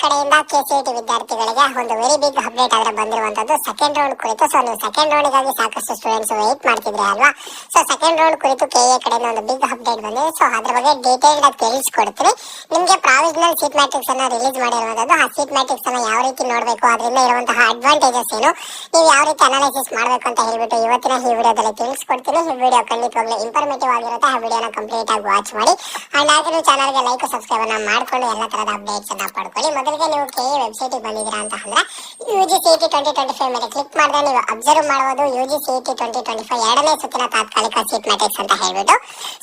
ಕಡೆಯಿಂದ ಕೆಸಿಇಟಿ ವಿದ್ಯಾರ್ಥಿಗಳಿಗೆ ಒಂದು ವೆರಿ ಬಿಗ್ ಅಪ್ಡೇಟ್ ಆದ್ರೆ ಬಂದಿರುವಂತದ್ದು ಸೆಕೆಂಡ್ ರೌಂಡ್ ಕುರಿತು. ಸೊ ನೀವು ಸೆಕೆಂಡ್ ರೌಂಡ್ ಗಾಗಿ ಸಾಕಷ್ಟು ಸ್ಟೂಡೆಂಟ್ಸ್ ವೇಟ್ ಮಾಡ್ತಿದ್ರೆ ಅಲ್ವಾ. ಸೊ ಸೆಕೆಂಡ್ ರೌಂಡ್ ಕುರಿತು ಕೆಎ ಕಡೆಯಿಂದ ಒಂದು ಬಿಗ್ ಅಪ್ಡೇಟ್ ಬಂದಿದೆ. ಸೊ ಅದ್ರ ಬಗ್ಗೆ ಡೀಟೇಲ್ ಆಗಿ ತಿಳಿಸ್ಕೊಡ್ತೀನಿ. ನಿಮಗೆ ಪ್ರಾವಿಷನಲ್ ಸೀಟ್ ಮ್ಯಾಟ್ರಿಕ್ಸ್ ಅನ್ನ ರಿಲೀಸ್ ಮಾಡಿರುವಂತದ್ದು. ಆ ಸೀಟ್ ಮ್ಯಾಟ್ರಿಕ್ಸ್ ಅನ್ನ ಯಾವ ರೀತಿ ನೋಡಬೇಕು, ಅದರಿಂದ ಇರುವಂತಹ ಅಡ್ವಾಂಟೇಜಸ್ ಏನು, ನೀವು ಯಾವ ರೀತಿ ಅನಾಲಿಸಿಸ್ ಮಾಡಬೇಕು ಅಂತ ಹೇಳ್ಬಿಟ್ಟು ಇವತ್ತಿನ ಈ ವಿಡಿಯೋದಲ್ಲಿ ತಿಳಿಸ್ಕೊಡ್ತೀನಿ. ಈ ವಿಡಿಯೋ ಖಂಡಿತವಾಗ್ಲೂ ಇನ್ಫಾರ್ಮೇಟಿವ್ ಆಗಿರುತ್ತೆ. ಆ ವಿಡಿಯೋನ ಕಂಪ್ಲೀಟ್ ಆಗಿ ವಾಚ್ ಮಾಡಿ. ಅಂಡ್ ಹಾಗೆ ನೀವು ಚಾನಲ್ಗೆ ಲೈಕ್ ಸಬ್ಸ್ಕ್ರೈಬ್ ಅನ್ನ ಮಾಡ್ಕೊಂಡು ಎಲ್ಲ ತರದ ಅಪ್ಡೇಟ್ಸ್ ಅನ್ನ ಪಡ್ಕೊಳ್ಳಿ. ಮೊದಲಿಗೆ ನೀವು ಕೆಎ ವೆಬ್ಸೈಟ್ ಬಂದಿದ್ದೀರಾ ಅಂತ ಅಂದ್ರೆ UGCET 2025 ಮೇಲೆ ಕ್ಲಿಕ್ ಮಾಡಿದ್ರೆ ನೀವು ಅಬ್ಸರ್ವ್ ಮಾಡಬಹುದು UGCET 2025 ಎರಡನೇ ಸುತ್ತಿನ ತಾತ್ಕಾಲಿಕ ಸೀಟ್ ಮ್ಯಾಟ್ರಿಕ್ಸ್ ಅಂತ ಹೇಳ್ಬಿಟ್ಟು.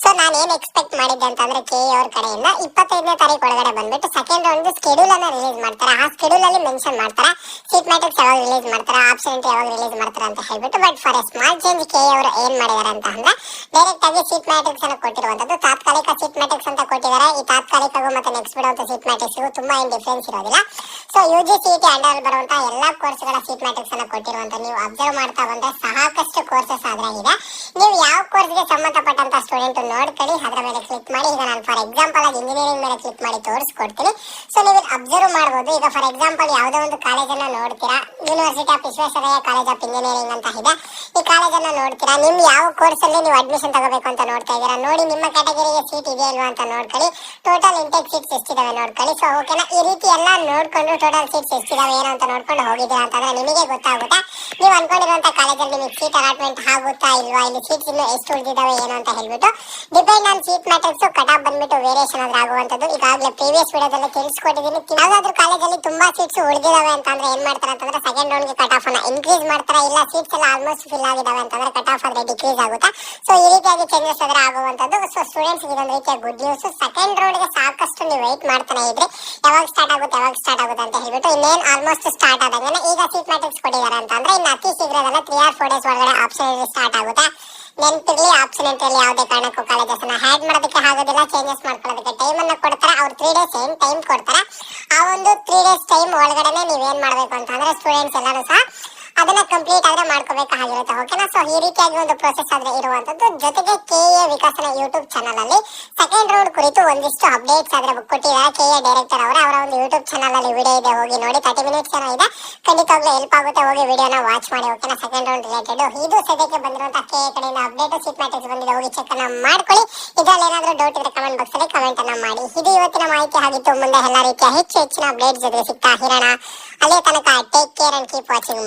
ಸೊ ನಾನು ಏನ್ ಎಕ್ಸ್ಪೆಕ್ಟ್ ಮಾಡಿದ್ದೆ ಅಂತಂದ್ರೆ ಕೆಎ ಅವ್ರ ಕಡೆಯಿಂದ 25ನೇ ತಾರೀಕು ಒಳಗಡೆ ಬಂದ್ಬಿಟ್ಟು ಸೆಕೆಂಡ್ ರೌಂಡ್ ಸ್ಕೆಡ್ಯೂಲ್ ಅನ್ನ ರಿಲೀಸ್ ಮಾಡ್ತಾರೆ. ಆ ಸ್ಕೆಡ್ಯೂಲ್ ಅಲ್ಲಿ ಮೆನ್ಷನ್ ಮಾಡ್ತಾರೆ ಸೀಟ್ ಮ್ಯಾಟ್ರಿಕ್ಸ್ ಯಾವಾಗ ರಿಲೀಸ್ ಮಾಡ್ತಾರೆ, ಆಪ್ಷನ್ ಯಾವಾಗ ರಿಲೀಸ್ ಮಾಡ್ತಾರೆ ಅಂತ ಹೇಳ್ಬಿಟ್ಟು. But for a small change KEA ಅವರು ಏನ್ ಮಾಡಿದ್ದಾರೆ ಅಂತ ಅಂದ್ರೆ ಡೈರೆಕ್ಟ್ ಆಗಿ ಸೀಟ್ ಮ್ಯಾಟ್ರಿಕ್ಸ್ ಅನ್ನು ಕೊಟ್ಟಿರುವಂತದ್ದು. ತಾತ್ಕಾಲಿಕ ಸೀಟ್ ಮ್ಯಾಟ್ರಿಕ್ಸ್ ಅಂತ ಕೊಟ್ಟಿದ್ದಾರೆ. ಈ ತಾತ್ಕಾಲಿಕಗೂ ಮತ್ತೆ ನೆಕ್ಸ್ಟ್ ಬಿಡುವಂತ ಸೀಟ್ ಮ್ಯಾಟ್ರಿಕ್ಸ್ ತುಂಬಾ ಏನ್ ಡಿಫರೆನ್ಸ್ ಇರೋದಿಲ್ಲ. ಸೊ UGCET ಅಂಡರ್ ಬರುವಂತಹ ಎಲ್ಲಾ ಕೋರ್ಸ್ ಗಳ ಸೀಟ್ ಮ್ಯಾಟ್ರಿಕ್ಸ್ ಅನ್ನು ಕೊಟ್ಟಿರುವಂತ ನೀವು ಅಬ್ಸರ್ವ್ ಮಾಡ್ತಾ ಬಂದ್ರೆ ಸಾಕಷ್ಟು ಕೋರ್ಸಸ್ ಆದ್ರೆ ಇದೆ. ನೀವು ಯಾವ ಕೋರ್ಸ್ ಗೆ ಸಂಬಂಧಪಟ್ಟಂತ ಸ್ಟೂಡೆಂಟ್ ನೋಡ್ಕೊಳ್ಳಿ, ಅದರ ಮೇಲೆ ಕ್ಲಿಕ್ ಮಾಡಿ. ಈಗ ನಾನು ಫಾರ್ ಎಕ್ಸಾಂಪಲ್ ಆಗಿ ಇಂಜಿನಿಯರಿಂಗ್ ಮೇಲೆ ಕ್ಲಿಕ್ ಮಾಡಿ ತೋರಿಸ್ಕೊಡ್ತೀನಿ. ಸೊ ನೀವು ಅಬ್ಸರ್ವ್ ಮಾಡಬಹುದು. ಈಗ ಫಾರ್ ಎಕ್ಸಾಂಪಲ್ ಯಾವುದೋ ಒಂದು ಕಾಲೇಜನ್ನ ನೋಡ್ತೀರಾ, university of Visvesvaraya college of engineering ಅಂತ ಇದೆ. ಈ ಕಾಲೇಜನ್ನ ನೋಡ್ತೀರಾ, ನಿಮ್ ಯಾವ ಕೋರ್ಸ್ ಅಲ್ಲಿ ನೀವು ಅಡ್ಮಿಷನ್ ತಗೋಬೇಕು ಅಂತ ನೋಡ್ತಾ ಇದ್ದೀರಾ. ನೋಡಿ ನಿಮ್ಮ ಕ್ಯಾಟಗರಿಗೆ ಸೀಟ್ ಇದೆ ಅಲ್ವಾ ಅಂತ ನೋಡ್ಕೊಳ್ಳಿ. ಟೋಟಲ್ ಇಂಟೇಕ್ ಸೀಟ್ಸ್ ಎಷ್ಟಿದಾವೆ ನೋಡ್ಕೊಳ್ಳಿ. ಸೊ ಓಕೆನಾ, ಈ ರೀತಿ ಎಲ್ಲ ನೋಡ್ಕೊಂಡು ಟೋಟಲ್ ಸೀಟ್ಸ್ ಎಷ್ಟಿದಾವೆ ಏನು ಅಂತ ನೋಡ್ಕೊಂಡು ಹೋಗಿದ್ದೀರಾ ಅಂತಂದ್ರೆ ನಿಮಗೆ ಗೊತ್ತಾಗುತ್ತೆ ನೀವು ಅನ್ಕೊಂಡಿರುವಂತ ಕಾಲೇಜಲ್ಲಿ ನಿಮಗೆ ಸೀಟ್ ಅಲಾಟ್ಮೆಂಟ್ ಆಗುತ್ತಾ ಇಲ್ವಾ, ಇಲ್ಲಿ ಸೀಟ್ಸ್ ಇನ್ನು ಎಷ್ಟು ಉಳಿದಿದಾವೆ ಏನು ಅಂತ ಹೇಳ್ಬಿಟ್ಟು. Depend on seat matrix cut off ಬಂದ್ಬಿಟ್ಟು ವೇರಿಯೇಷನ್ ಆದ್ರೆ ಆಗುವಂತದ್ದು. ಈಗಾಗಲೇ ಪ್ರೀವಿಯಸ್ ವಿಡಿಯೋದಲ್ಲಿ ತಿಳಿಸ್ಕೊಟ್ಟಿದ್ದೀನಿ. ಯಾವ್ದಾದ್ರು ಕಾಲೇಜಲ್ಲಿ ತುಂಬಾ ಸೀಟ್ಸ್ ಉಳಿದಿದಾವೆ ಅಂತಂದ್ರೆ ಏನ್ ಮಾಡ್ತಾರೆ ಅಂತಂದ್ರೆ ಸೆಕೆಂಡ್ ರೌಂಡ್ ಗೆ ಕಟ್ ಆಫ್ ಅನ್ನ ಇನ್ಕ್ರೀಸ್ ಮಾಡ್ತಾರೆ. ಇಲ್ಲ ಸೀಟ್ಸ್ ಎಲ್ಲ ಆಲ್ಮೋಸ್ಟ್ ಫಿಲ್ ಆಗಿದಾವೆ ಅಂತಂದ್ರೆ ಕಟ್ ಆಫ್ ಆದ್ರೆ ಡಿಕ್ರೀಸ್ ಆಗುತ್ತೆ. ಸೊ ಈ ರೀತಿಯಾಗಿ ಚೇಂಜಸ್ ಆದ್ರೆ ಆಗುವಂತದ್ದು. ಸೊ ಸ್ಟೂಡೆಂಟ್ಸ್ ಇದೊಂದು ರೀತಿಯ ಗುಡ್ ನ್ಯೂಸ್. ಸೆಕೆಂಡ್ ರೌಂಡ್ ಗೆ ಸಾಕಷ್ಟು ನೀವು ವೇಟ್ ಮಾಡ್ತಾನೆ ಇದ್ರಿ, ಯಾವಾಗ ಸ್ಟಾರ್ಟ್ ಆಗುತ್ತೆ ಅಂತ ಹೇಳ್ಬಿಟ್ಟು. ಇನ್ನೇನ್ ಆಲ್ಮೋಸ್ಟ್ ಸ್ಟಾರ್ಟ್ ಆದಂಗೆ ಈಗ ಸೀಟ್ ಮ್ಯಾಟ್ರಿಕ್ಸ್ ಕೊಟ್ಟಿದ್ದಾರೆ ಅಂತಂದ್ರೆ ಇನ್ನು ಅತಿ ಶೀಘ್ರದಲ್ಲ 3 or 4 ಡೇಸ್ ಒಳಗಡೆ ಆಪ್ಷನ್ ಸ್ಟಾರ್ಟ್ ಆಗುತ್ತೆ. ನೆನಪಿರ್ಲಿ, ಆಪ್ಷನ್ ಎಂಟ್ರಿಯಲ್ಲಿ ಯಾವುದೇ ಕಾರಣಕ್ಕೂ ಕಾಲೇಜಸ್ ಅನ್ನ ಹ್ಯಾಡ್ ಮಾಡೋದಕ್ಕೆ ಆಗೋದಿಲ್ಲ, ಚೇಂಜಸ್ ಮಾಡ್ಕೊಳ್ಳೋದಕ್ಕೆ ಟೈಮ್ ಅನ್ನ ಕೊಡ್ತಾರೆ. ಅವ್ರು 3 ಡೇಸ್ ಏನ್ ಟೈಮ್ ಕೊಡ್ತಾರೆ, ಆ ಒಂದು 3 ಡೇಸ್ ಟೈಮ್ ಒಳಗಡೆ ನೀವೇನ್ ಮಾಡ್ಬೇಕು ಅಂತಂದ್ರೆ ಸ್ಟೂಡೆಂಟ್ಸ್ ಎಲ್ಲರೂ ಸಹ ಅದನ್ನ ಕಂಪ್ಲೀಟ್ ಆದ್ರೆ ಮಾಡ್ಕೋಬೇಕಾಗಿರುತ್ತೆ. ಓಕೆನಾ. ಸೊ ಈ ರೀತಿಯಾಗಿ ಒಂದು ಪ್ರೊಸೆಸ್ ಆದ್ರೆ ಇರುವಂತದ್ದು. ಜೊತೆಗೆ ಕೆಎ ವಿಕಾಸನ ಯೂಟ್ಯೂಬ್ ಚಾನಲ್ ಅಲ್ಲಿ ಸೆಕೆಂಡ್ ರೌಂಡ್ ಕುರಿತು ಒಂದಿಷ್ಟು ಅಪ್ಡೇಟ್ಸ್ ಆದ್ರೆ ಕೊಟ್ಟಿದ್ದಾರೆ ಕೆಎ ಡೈರೆಕ್ಟರ್ ಅವರ ಒಂದು ಯೂಟ್ಯೂಬ್ ಚಾನಲ್ ಅಲ್ಲಿ ವಿಡಿಯೋ ಇದೆ, ಹೋಗಿ ನೋಡಿ. 30 ಮಿನಿಟ್ಸ್ ಏನೋ ಇದೆ, ಖಂಡಿತವಾಗ್ಲೂ ಹೆಲ್ಪ್ ಆಗುತ್ತೆ. ಹೋಗಿ ವಿಡಿಯೋನ ವಾಚ್ ಮಾಡಿ. ಓಕೆನಾ. ಸೆಕೆಂಡ್ ರೌಂಡ್ ರಿಲೇಟೆಡ್ ಇದು ಸದ್ಯಕ್ಕೆ ಬಂದಿರುವಂತಹ ಕೆಎ ಕಡೆಯಿಂದ ಅಪ್ಡೇಟ್. ಸೀಟ್ ಮ್ಯಾಟ್ರಿಕ್ಸ್ ಬಂದಿದೆ, ಹೋಗಿ ಚೆಕ್ ಅನ್ನ ಮಾಡ್ಕೊಳ್ಳಿ. ಇದ್ರಲ್ಲಿ ಏನಾದ್ರೂ ಡೌಟ್ ಇದ್ರೆ ಕಮೆಂಟ್ ಬಾಕ್ಸ್ ಅಲ್ಲಿ ಕಮೆಂಟ್ ಅನ್ನ ಮಾಡಿ. ಇದು ಇವತ್ತಿನ ಮಾಹಿತಿ ಆಗಿತ್ತು. ಮುಂದೆ ಎಲ್ಲ ರೀತಿಯ ಹೆಚ್ಚಿನ ಅಪ್ಡೇಟ್ಸ್ ಜೊತೆ ಸಿಗ್ತಾ ಇರೋಣ. ಅಲ್ಲೇ ತನಕ take care and keep watching.